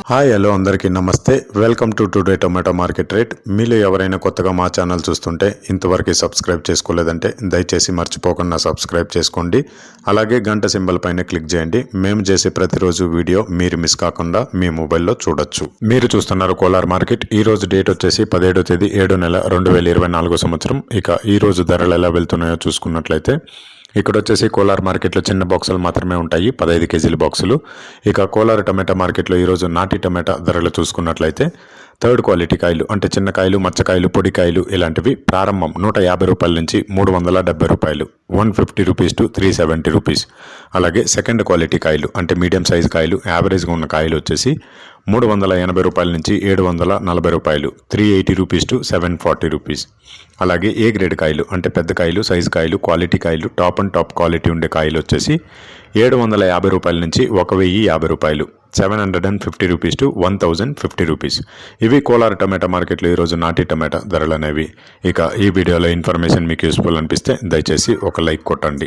Hi hello అందరికీ నమస్తే. Welcome to today tomato market rate. మీలో ఎవరైనా కొత్తగా మా ఛానల్ చూస్తుంటే ఇంతవరకు సబ్స్క్రైబ్ చేసుకోలేదంటే దయచేసి మర్చిపోకుండా సబ్స్క్రైబ్ చేసుకోండి. అలాగే గంట సింబల్ పైన క్లిక్ చేయండి. మేము చేసే ప్రతిరోజు వీడియో మీరు మిస్ కాకుండా మీ మొబైల్లో చూడొచ్చు. మీరు చూస్తున్నారు కోలార్ మార్కెట్. ఈ రోజు డేట్ వచ్చేసి 17వ తేదీ 7వ నెల 2024 సంవత్సరం. ఇక ఈ రోజు ధరలు ఎలా వెళ్తున్నాయో చూసుకున్నట్లయితే ఇక్కడ వచ్చేసి కోలార్ మార్కెట్లో చిన్న బాక్సులు మాత్రమే ఉంటాయి, 15 కేజీల బాక్సులు. ఇక కోలార్ టమాటా మార్కెట్లో ఈరోజు నాటి టమాటా ధరలు చూసుకున్నట్లయితే థర్డ్ క్వాలిటీ కాయలు అంటే చిన్న కాయలు, మచ్చకాయలు, పొడికాయలు ఇలాంటివి ప్రారంభం 150 రూపాయల నుంచి 370 రూపాయలు, 150 రూపీస్ టు 370 రూపీస్. అలాగే సెకండ్ క్వాలిటీ కాయలు అంటే మీడియం సైజు కాయలు, యావరేజ్గా ఉన్న కాయలు వచ్చేసి 380 రూపాయల నుంచి 740 రూపాయలు, 380 రూపీస్ టు 740 రూపీస్. అలాగే ఏ గ్రేడ్ కాయలు అంటే పెద్ద కాయలు, సైజు కాయలు, క్వాలిటీ కాయలు, టాప్ అండ్ టాప్ క్వాలిటీ ఉండే కాయలు వచ్చేసి 750 రూపాయల నుంచి 1050 రూపాయలు, 750 రూపీస్ టు 1050 రూపీస్. ఇవి కోలార్ టమాటా మార్కెట్లో ఈరోజు నాటి టమాటా ధరలు అనేవి. ఇక ఈ వీడియోలో ఇన్ఫర్మేషన్ మీకు యూస్ఫుల్ అనిపిస్తే దయచేసి ఒక లైక్ కొట్టండి.